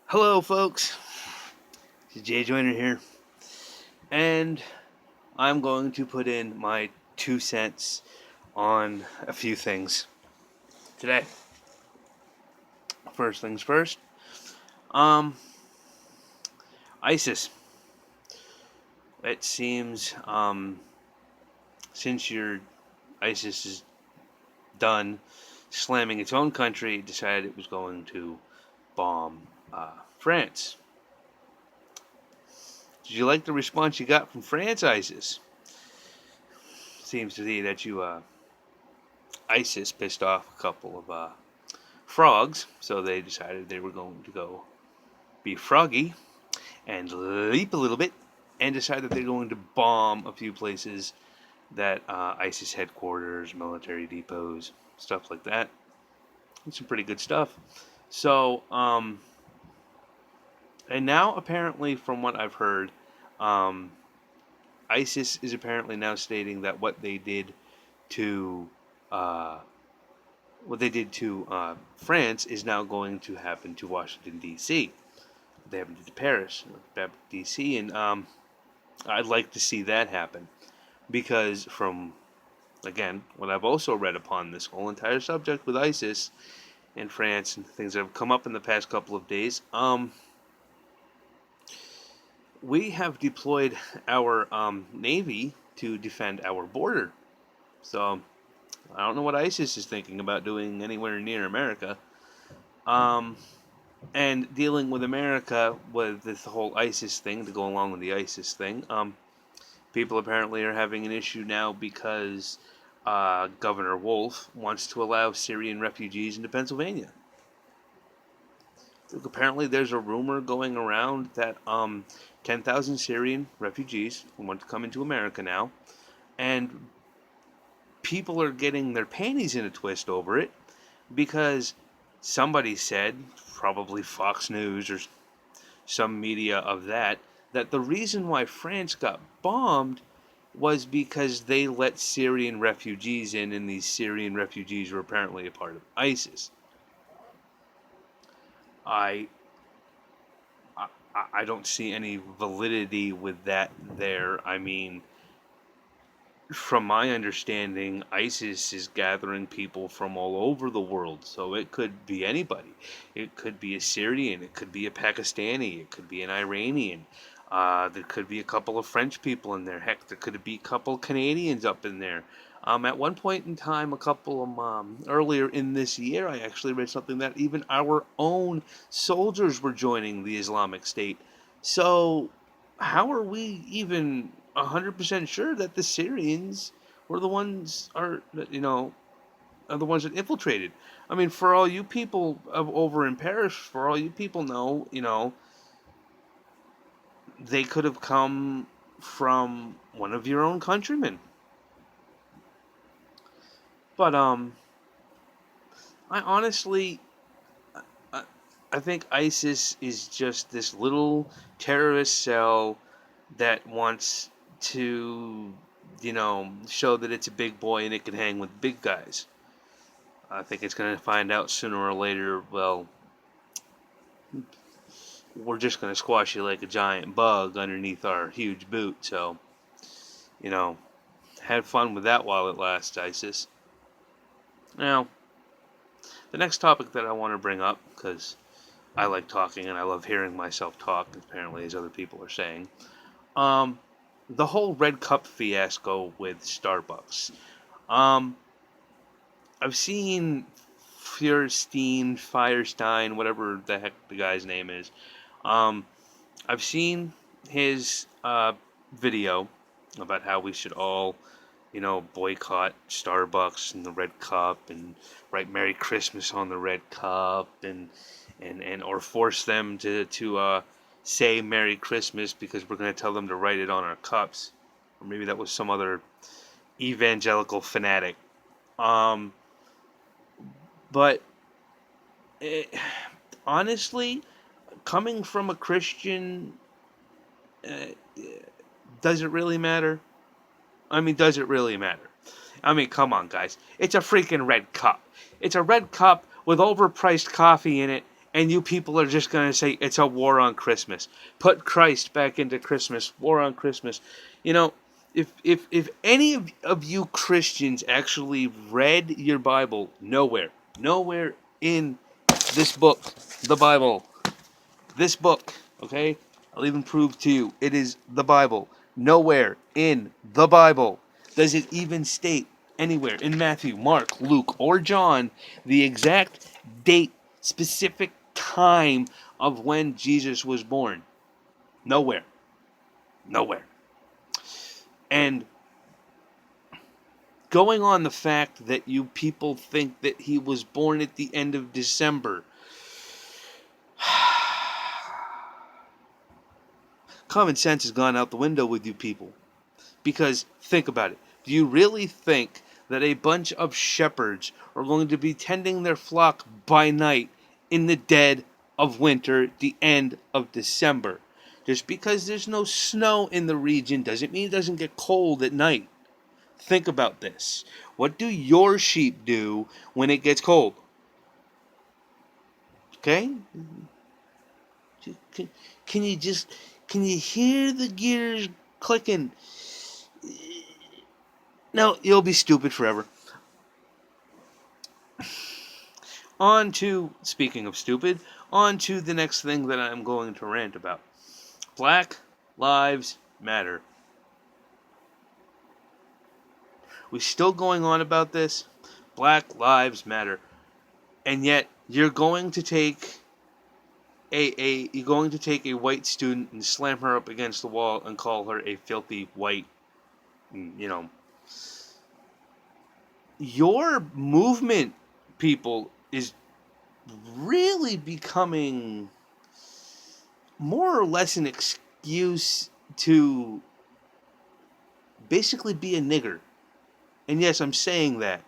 Hello, folks. This is Jay Joyner here, and I'm going to put in my 2 cents on a few things today. First things first. Um, ISIS. It seems since your ISIS is done slamming its own country, it decided it was going to bomb France. Did you like the response you got from France, ISIS? Seems to be that ISIS pissed off a couple of frogs, so they decided they were going to go be froggy and leap a little bit and decided they're going to bomb a few places that ISIS headquarters, military depots, stuff like that. It's some pretty good stuff. So, and now apparently, from what I've heard, um, ISIS is apparently now stating that to uh, what they did to France is now going to happen to Washington D.C. They haven't did to Paris, back to D.C., and I'd like to see that happen because from again what I've also read upon this whole entire subject with ISIS and France and things that have come up in the past couple of days, we have deployed our Navy to defend our border. So I don't know what ISIS is thinking about doing anywhere near America. Um, and dealing with America with this whole ISIS thing to go along with the ISIS thing. People apparently are having an issue now because Governor Wolf wants to allow Syrian refugees into Pennsylvania. Look, apparently, there's a rumor going around that 10,000 Syrian refugees want to come into America now, and people are getting their panties in a twist over it because somebody said, probably Fox News or some media of that the reason why France got bombed was because they let Syrian refugees in, and these Syrian refugees were apparently a part of ISIS. I I, I don't see any validity with that there. I mean, from my understanding, ISIS is gathering people from all over the world, so it could be anybody. It could be a Syrian, it could be a Pakistani, it could be an Iranian. There could be a couple of French people in there. Heck, there could be a couple of Canadians up in there. At one point in time, a couple of earlier in this year, I actually read something that even our own soldiers were joining the Islamic State. So, how are we even 100% sure that the Syrians were the ones are the ones that infiltrated? I mean, for all you people over in Paris, for all you people know, they could have come from one of your own countrymen. But I honestly, I, I think ISIS is just this little terrorist cell that wants to, show that it's a big boy and it can hang with big guys. I think it's going to find out sooner or later, well, we're just going to squash you like a giant bug underneath our huge boot. So, you know, have fun with that while it lasts, ISIS. Now, the next topic that I want to bring up, because I like talking and I love hearing myself talk, apparently, as other people are saying, um, the whole Red Cup fiasco with Starbucks. Um, I've seen Firestein, whatever the heck the guy's name is. Um, I've seen his video about how we should all, boycott Starbucks and the Red Cup and write Merry Christmas on the Red Cup and or force them to say Merry Christmas because we're going to tell them to write it on our cups. Or maybe that was some other evangelical fanatic. Um, but it, honestly, coming from a Christian, uh, does it really matter? I mean, does it really matter? I mean, come on, guys. It's a freaking red cup. It's a red cup with overpriced coffee in it And you people are just going to say it's a war on Christmas. Put Christ back into Christmas. War on Christmas. You know, if any of you Christians actually read your Bible, nowhere in this book, the Bible, this book, okay? I'll even prove to you it is the Bible. Nowhere in the Bible does it even state anywhere in Matthew, Mark, Luke, or John the exact date, specific time of when Jesus was born. Nowhere. Nowhere. And going on the fact that you people think that he was born at the end of December. Common sense has gone out the window with you people. Because think about it. Do you really think that a bunch of shepherds are going to be tending their flock by night in the dead of winter, the end of December? Just because there's no snow in the region doesn't mean it doesn't get cold at night. Think about this. What do your sheep do when it gets cold? Okay? Can you hear the gears clicking? No, you'll be stupid forever. Speaking of stupid, on to the next thing that I'm going to rant about. Black Lives Matter. We still going on about this? Black Lives Matter. And yet you're going to take a white student and slam her up against the wall and call her a filthy white, your movement, people, is really becoming more or less an excuse to basically be a nigger. And yes, I'm saying that.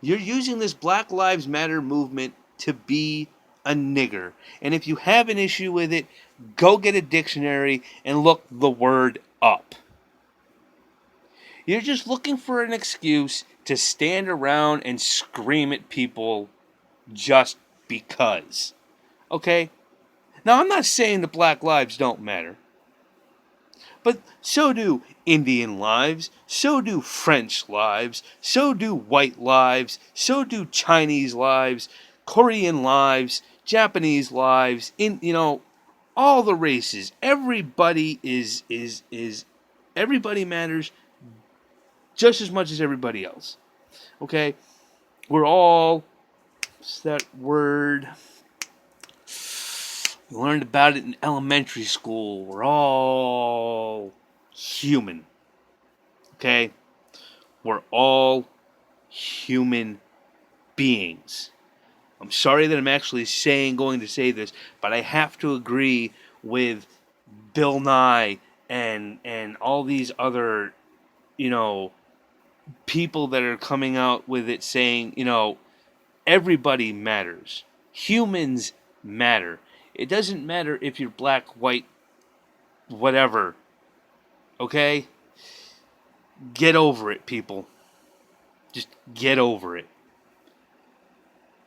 You're using this Black Lives Matter movement to be a nigger. And if you have an issue with it, go get a dictionary and look the word up. You're just looking for an excuse to stand around and scream at people just because. Okay? Now, I'm not saying that black lives don't matter. But so do Indian lives, so do French lives, so do white lives, so do Chinese lives, Korean lives, Japanese lives, all the races. Everybody everybody matters just as much as everybody else. Okay? We're all, what's that word? We learned about it in elementary school. We're all human. Okay? We're all human beings. I'm sorry that I'm actually going to say this, but I have to agree with Bill Nye and all these other, people that are coming out with it saying, everybody matters. Humans matter. It doesn't matter if you're black, white, whatever. Okay? Get over it, people. Just get over it.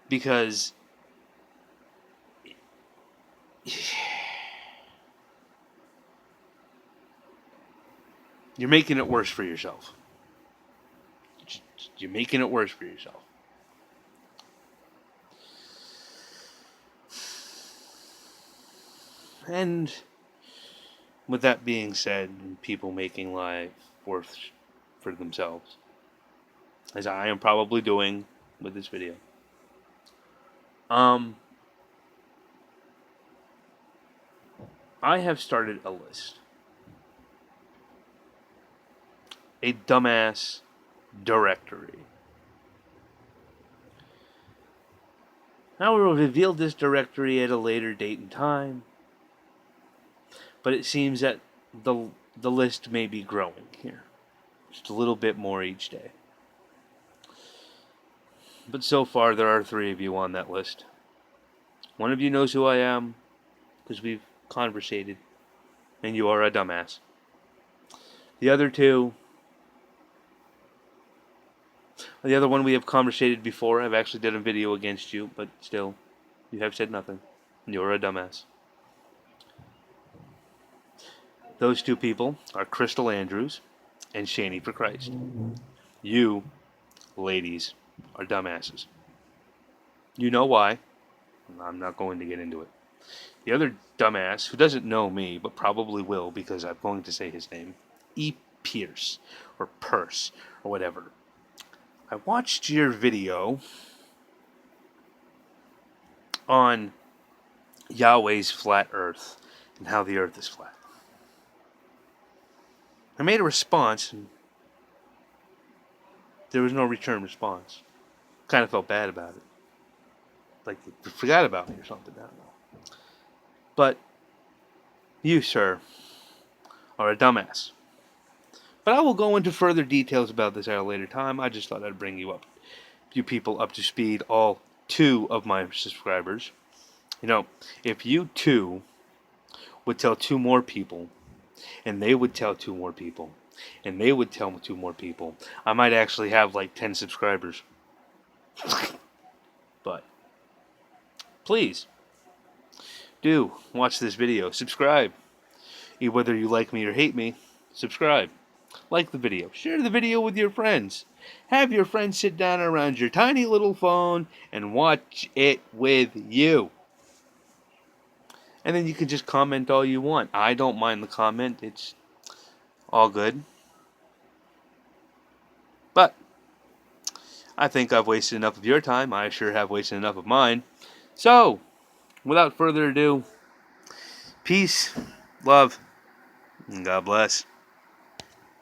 Because you're making it worse for yourself. You're making it worse for yourself. And with that being said, people making life worth for themselves, as I am probably doing with this video. I have started a list. A dumbass directory. I will reveal this directory at a later date and time, but it seems that the list may be growing here. Just a little bit more each day. But so far, there are 3 of you on that list. One of you knows who I am, because we've conversated, and you are a dumbass. The other 2... The other one we have conversated before. I've actually done a video against you, but still, you have said nothing. You're a dumbass. Those two people are Crystal Andrews and Shani for Christ. You, ladies, are dumbasses. You know why? I'm not going to get into it. The other dumbass, who doesn't know me, but probably will because I'm going to say his name, E. Pierce, or Purse, or whatever. I watched your video on Yahweh's flat earth and how the earth is flat. I made a response, and there was no return response. Kind of felt bad about it. Like you forgot about me or something, I don't know. But you, sir, are a dumbass. But I will go into further details about this at a later time. I just thought I'd bring you people up to speed, all 2 of my subscribers. You know, if you 2 would tell 2 more people, and they would tell 2 more people, and they would tell 2 more people, I might actually have like 10 subscribers. But please do watch this video. Subscribe. Whether you like me or hate me, subscribe. Like the video. Share the video with your friends. Have your friends sit down around your tiny little phone and watch it with you. And then you can just comment all you want. I don't mind the comment. It's all good. But I think I've wasted enough of your time. I sure have wasted enough of mine. So, without further ado, peace, love, and God bless.